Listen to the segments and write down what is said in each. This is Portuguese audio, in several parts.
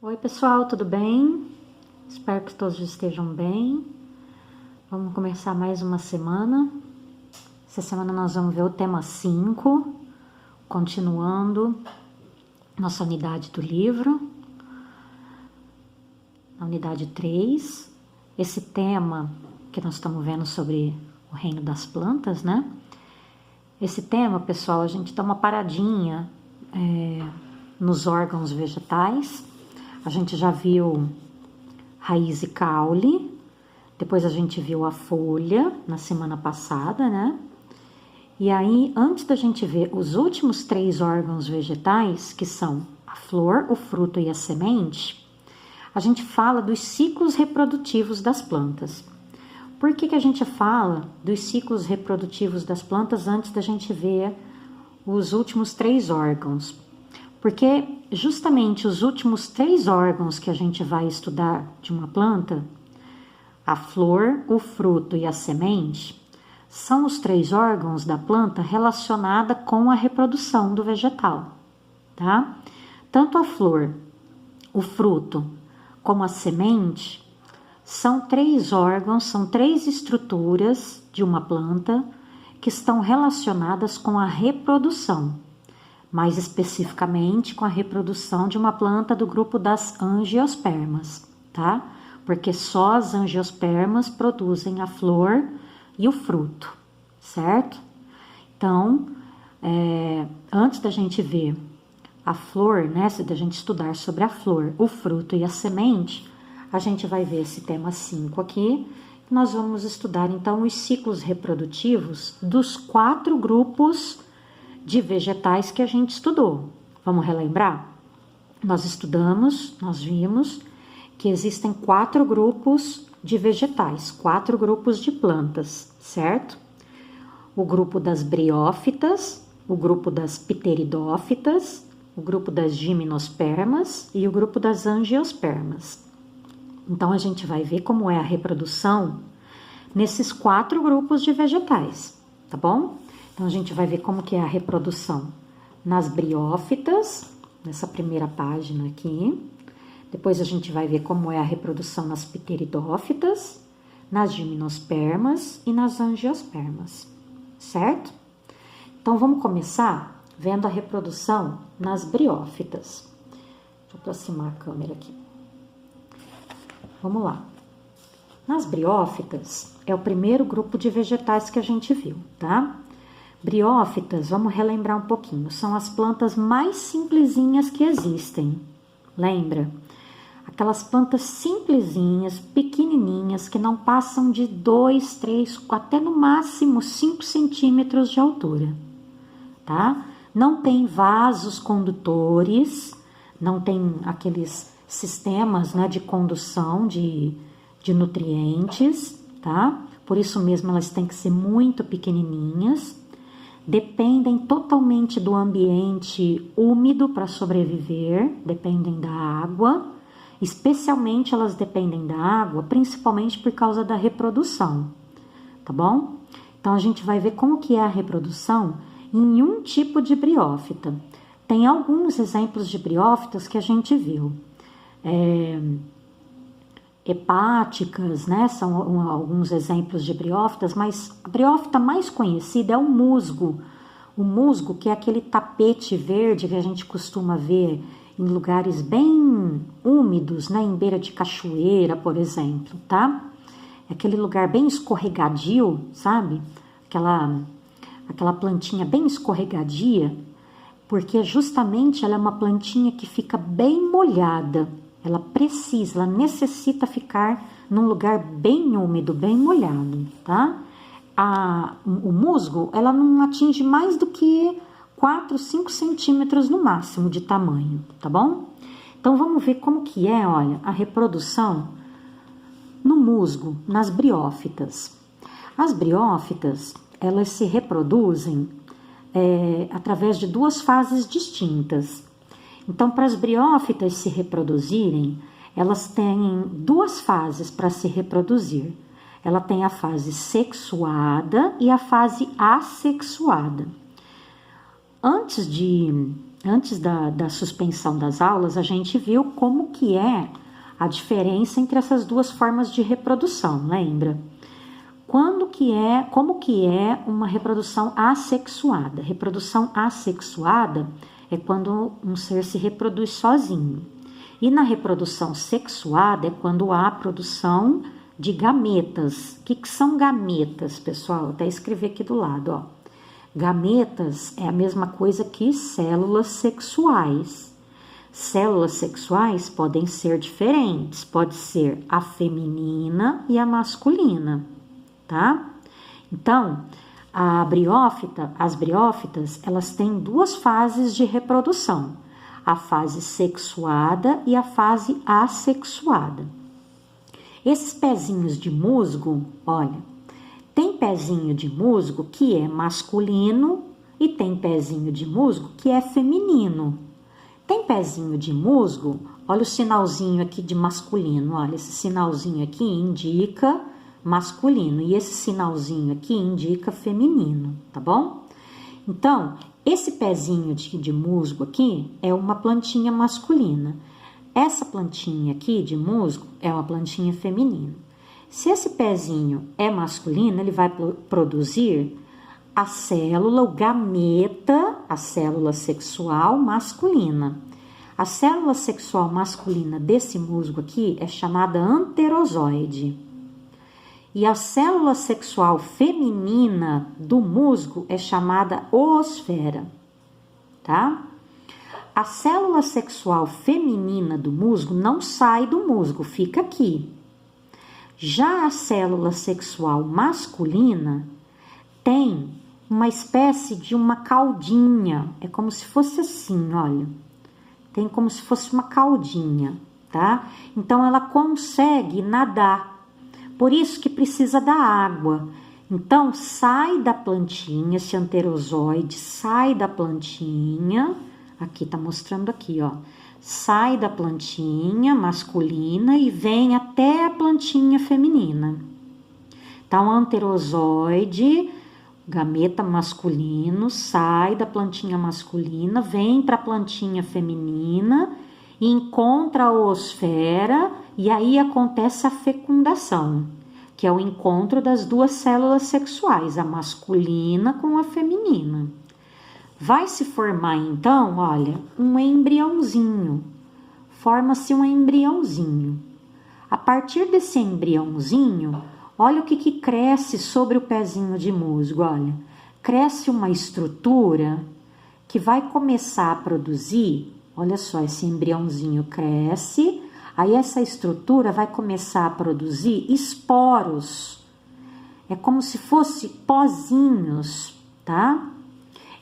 Oi pessoal, tudo bem? Espero que todos estejam bem. Vamos começar mais uma semana. Essa semana nós vamos ver o tema 5, continuando nossa unidade do livro, na unidade 3. Esse tema que nós estamos vendo sobre o reino das plantas, né? Esse tema, pessoal, a gente dá uma paradinha nos órgãos vegetais. A gente já viu raiz e caule, depois a gente viu a folha na semana passada, né? E aí, antes da gente ver os últimos 3 órgãos vegetais, que são a flor, o fruto e a semente, a gente fala dos ciclos reprodutivos das plantas. Por que a gente fala dos ciclos reprodutivos das plantas antes da gente ver os últimos 3 órgãos? Porque justamente os últimos 3 órgãos que a gente vai estudar de uma planta, a flor, o fruto e a semente, são os 3 órgãos da planta relacionada com a reprodução do vegetal, tá? Tanto a flor, o fruto, como a semente, são 3 órgãos, são 3 estruturas de uma planta que estão relacionadas com a reprodução. Mais especificamente com a reprodução de uma planta do grupo das angiospermas, tá? Porque só as angiospermas produzem a flor e o fruto, certo? Então, antes da gente ver a flor, né? Se da gente estudar sobre a flor, o fruto e a semente, a gente vai ver esse tema 5 aqui. Nós vamos estudar, então, os ciclos reprodutivos dos 4 grupos de vegetais que a gente estudou. Vamos relembrar? Nós vimos que existem 4 grupos de vegetais, 4 grupos de plantas, certo? O grupo das briófitas, o grupo das pteridófitas, o grupo das gimnospermas e o grupo das angiospermas. Então, a gente vai ver como é a reprodução nesses 4 grupos de vegetais, tá bom? Então, a gente vai ver como que é a reprodução nas briófitas, nessa primeira página aqui. Depois, a gente vai ver como é a reprodução nas pteridófitas, nas gimnospermas e nas angiospermas, certo? Então, vamos começar vendo a reprodução nas briófitas. Deixa eu aproximar a câmera aqui. Vamos lá. Nas briófitas, é o primeiro grupo de vegetais que a gente viu, tá? Briófitas, vamos relembrar um pouquinho, são as plantas mais simplesinhas que existem. Lembra? Aquelas plantas simplesinhas, pequenininhas, que não passam de 2, 3, até no máximo 5 centímetros de altura, tá? Não tem vasos condutores, não tem aqueles sistemas, né, de condução de nutrientes, tá? Por isso mesmo elas têm que ser muito pequenininhas. Dependem totalmente do ambiente úmido para sobreviver, dependem da água, especialmente elas dependem da água, principalmente por causa da reprodução, tá bom? Então, a gente vai ver como que é a reprodução em um tipo de briófita. Tem alguns exemplos de briófitas que a gente viu. Hepáticas, né? São alguns exemplos de briófitas, mas a briófita mais conhecida é o musgo. O musgo, que é aquele tapete verde que a gente costuma ver em lugares bem úmidos, né? Em beira de cachoeira, por exemplo, tá? É aquele lugar bem escorregadio, sabe? Aquela plantinha bem escorregadia, porque justamente ela é uma plantinha que fica bem molhada. Ela necessita ficar num lugar bem úmido, bem molhado, tá? O musgo, ela não atinge mais do que 4, 5 centímetros no máximo de tamanho, tá bom? Então, vamos ver como que é, olha, a reprodução no musgo, nas briófitas. As briófitas, elas se reproduzem através de 2 fases distintas. Então, para as briófitas se reproduzirem, elas têm 2 fases para se reproduzir. Ela tem a fase sexuada e a fase assexuada. Antes antes da suspensão das aulas, a gente viu como que é a diferença entre essas duas formas de reprodução, lembra? Como que é uma reprodução assexuada? Reprodução assexuada é quando um ser se reproduz sozinho. E na reprodução sexuada é quando há a produção de gametas. O que são gametas, pessoal? Vou até escrever aqui do lado, ó. Gametas é a mesma coisa que células sexuais. Células sexuais podem ser diferentes, pode ser a feminina e a masculina, tá? Então, as briófitas, elas têm duas fases de reprodução, a fase sexuada e a fase assexuada. Esses pezinhos de musgo, olha, tem pezinho de musgo que é masculino e tem pezinho de musgo que é feminino. Tem pezinho de musgo, olha o sinalzinho aqui de masculino, olha, esse sinalzinho aqui indica masculino e esse sinalzinho aqui indica feminino, tá bom? Então, esse pezinho de musgo aqui é uma plantinha masculina. Essa plantinha aqui de musgo é uma plantinha feminina. Se esse pezinho é masculino, ele vai produzir a célula, o gameta, a célula sexual masculina. A célula sexual masculina desse musgo aqui é chamada anterozoide. E a célula sexual feminina do musgo é chamada oosfera, tá? A célula sexual feminina do musgo não sai do musgo, fica aqui. Já a célula sexual masculina tem uma espécie de uma caudinha, é como se fosse assim, olha. Tem como se fosse uma caudinha, tá? Então, ela consegue nadar, por isso que precisa da água. Então, sai da plantinha, esse anterozoide sai da plantinha, aqui tá mostrando aqui, ó. Sai da plantinha masculina e vem até a plantinha feminina. Então, o anterozoide, gameta masculino, sai da plantinha masculina, vem para a plantinha feminina, e encontra a oosfera e aí acontece a fecundação, que é o encontro das duas células sexuais, a masculina com a feminina. Vai se formar então, olha, um embriãozinho. Forma-se um embriãozinho. A partir desse embriãozinho, olha o que cresce sobre o pezinho de musgo, olha. Cresce uma estrutura que vai começar a produzir, olha só, esse embriãozinho cresce, aí essa estrutura vai começar a produzir esporos. É como se fosse pozinhos, tá?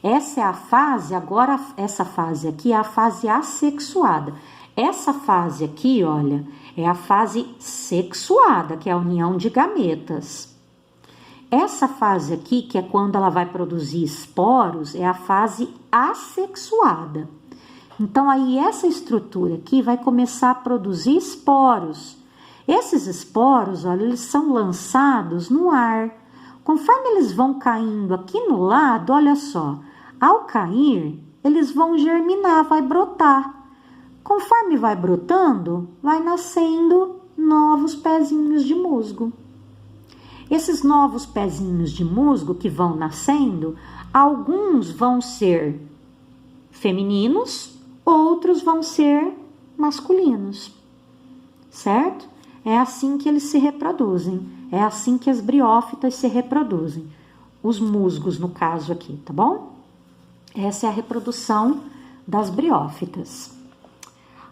Essa é a fase, agora essa fase aqui é a fase assexuada. Essa fase aqui, olha, é a fase sexuada, que é a união de gametas. Essa fase aqui, que é quando ela vai produzir esporos, é a fase assexuada. Então, aí essa estrutura aqui vai começar a produzir esporos. Esses esporos, olha, eles são lançados no ar. Conforme eles vão caindo aqui no lado, olha só, ao cair, eles vão germinar, vai brotar. Conforme vai brotando, vai nascendo novos pezinhos de musgo. Esses novos pezinhos de musgo que vão nascendo, alguns vão ser femininos, outros vão ser masculinos, certo? É assim que eles se reproduzem, é assim que as briófitas se reproduzem, os musgos no caso aqui, tá bom? Essa é a reprodução das briófitas.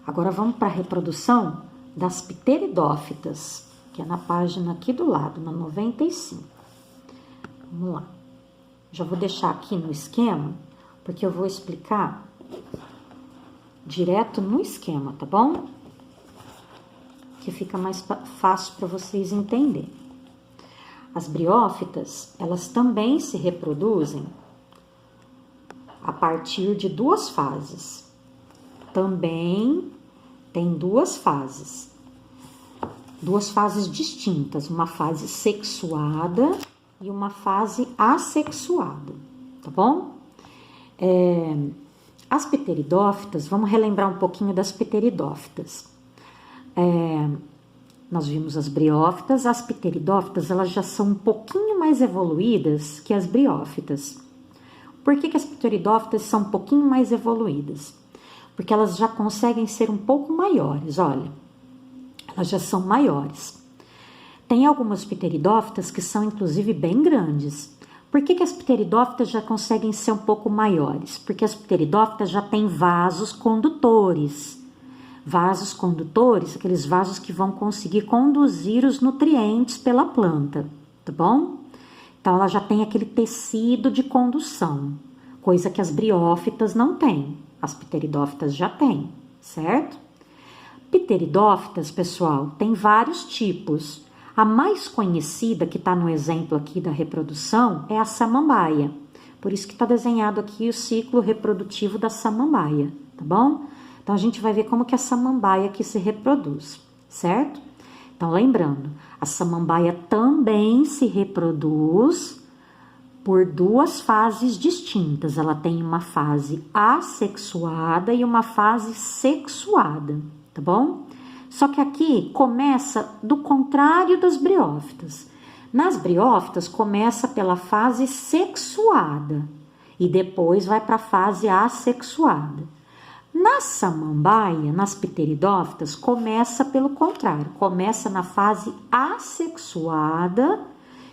Agora vamos para a reprodução das pteridófitas, que é na página aqui do lado, na 95. Vamos lá. Já vou deixar aqui no esquema, porque eu vou explicar direto no esquema, tá bom? Que fica mais fácil para vocês entenderem. As briófitas, elas também se reproduzem a partir de duas fases. Também tem duas fases distintas, uma fase sexuada e uma fase assexuada, tá bom? As pteridófitas, vamos relembrar um pouquinho das pteridófitas. Nós vimos as briófitas, as pteridófitas, elas já são um pouquinho mais evoluídas que as briófitas. Por que as pteridófitas são um pouquinho mais evoluídas? Porque elas já conseguem ser um pouco maiores, olha. Elas já são maiores. Tem algumas pteridófitas que são, inclusive, bem grandes. Por que as pteridófitas já conseguem ser um pouco maiores? Porque as pteridófitas já têm vasos condutores. Vasos condutores, aqueles vasos que vão conseguir conduzir os nutrientes pela planta, tá bom? Então, ela já tem aquele tecido de condução, coisa que as briófitas não têm. As pteridófitas já têm, certo? Pteridófitas, pessoal, tem vários tipos. A mais conhecida, que está no exemplo aqui da reprodução, é a samambaia. Por isso que está desenhado aqui o ciclo reprodutivo da samambaia, tá bom? Então, a gente vai ver como que é a samambaia que se reproduz, certo? Então, lembrando, a samambaia também se reproduz por duas fases distintas. Ela tem uma fase assexuada e uma fase sexuada, tá bom? Só que aqui começa do contrário das briófitas. Nas briófitas começa pela fase sexuada e depois vai para a fase assexuada. Na samambaia, nas pteridófitas, começa pelo contrário, começa na fase assexuada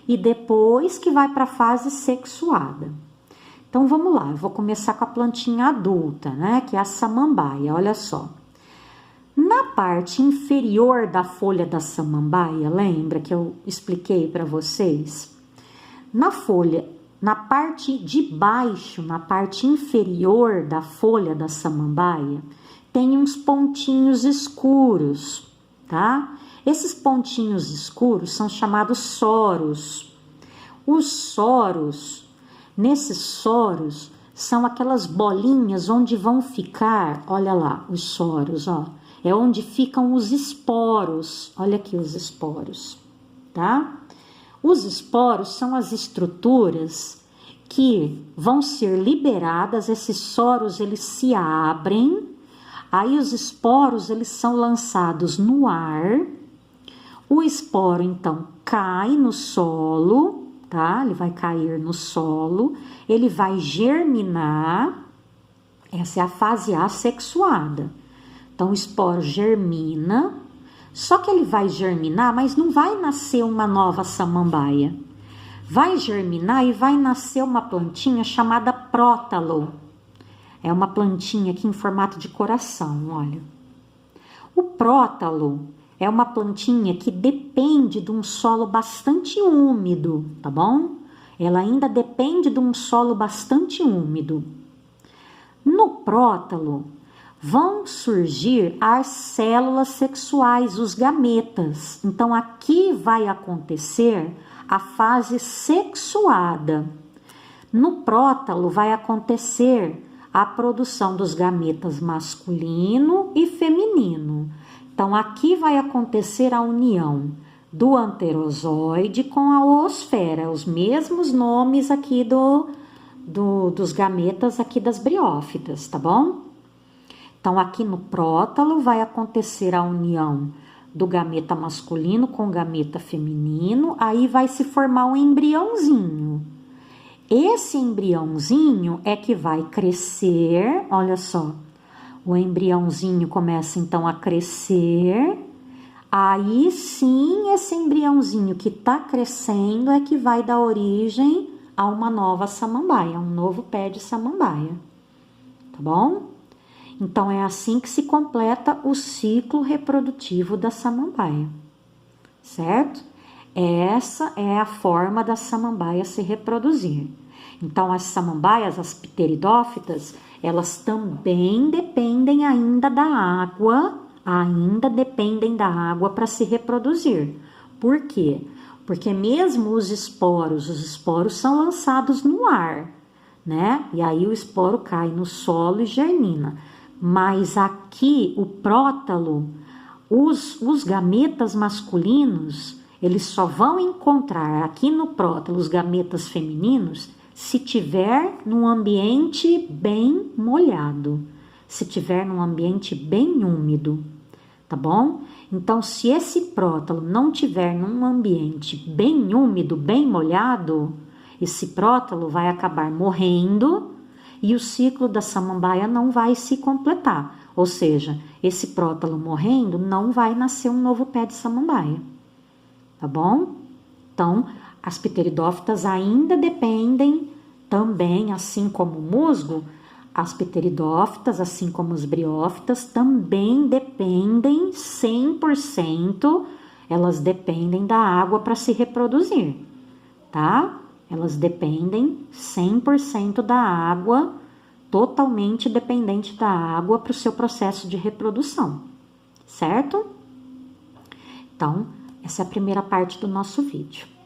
e depois que vai para a fase sexuada. Então vamos lá, eu vou começar com a plantinha adulta, né, que é a samambaia, olha só. Na parte inferior da folha da samambaia, lembra que eu expliquei para vocês? Na folha, na parte de baixo, na parte inferior da folha da samambaia, tem uns pontinhos escuros, tá? Esses pontinhos escuros são chamados soros. Os soros, nesses soros, são aquelas bolinhas onde vão ficar, olha lá, os soros, ó. É onde ficam os esporos. Olha aqui os esporos, tá? Os esporos são as estruturas que vão ser liberadas. Esses soros, eles se abrem. Aí os esporos, eles são lançados no ar. O esporo, então, cai no solo, tá? Ele vai cair no solo. Ele vai germinar. Essa é a fase assexuada. Então, o esporo germina, só que ele vai germinar, mas não vai nascer uma nova samambaia. Vai germinar e vai nascer uma plantinha chamada prótalo. É uma plantinha aqui em formato de coração, olha. O prótalo é uma plantinha que depende de um solo bastante úmido, tá bom? Ela ainda depende de um solo bastante úmido. No prótalo vão surgir as células sexuais, os gametas. Então, aqui vai acontecer a fase sexuada. No prótalo vai acontecer a produção dos gametas masculino e feminino. Então, aqui vai acontecer a união do anterozoide com a oosfera, os mesmos nomes aqui dos gametas aqui das briófitas, tá bom? Então, aqui no prótalo vai acontecer a união do gameta masculino com o gameta feminino, aí vai se formar um embriãozinho. Esse embriãozinho é que vai crescer, olha só, o embriãozinho começa então a crescer, aí sim esse embriãozinho que está crescendo é que vai dar origem a uma nova samambaia, um novo pé de samambaia, tá bom? Então, é assim que se completa o ciclo reprodutivo da samambaia, certo? Essa é a forma da samambaia se reproduzir. Então, as samambaias, as pteridófitas, elas também dependem ainda da água, para se reproduzir. Por quê? Porque mesmo os esporos são lançados no ar, né? E aí o esporo cai no solo e germina. Mas aqui, o prótalo, os gametas masculinos, eles só vão encontrar aqui no prótalo os gametas femininos se tiver num ambiente bem molhado, se tiver num ambiente bem úmido, tá bom? Então, se esse prótalo não tiver num ambiente bem úmido, bem molhado, esse prótalo vai acabar morrendo e o ciclo da samambaia não vai se completar. Ou seja, esse prótalo morrendo, não vai nascer um novo pé de samambaia, tá bom? Então, as pteridófitas ainda dependem também, assim como o musgo, as pteridófitas, assim como os briófitas, também dependem 100%, elas dependem da água para se reproduzir, tá? Elas dependem 100% da água, totalmente dependente da água para o seu processo de reprodução, certo? Então, essa é a primeira parte do nosso vídeo.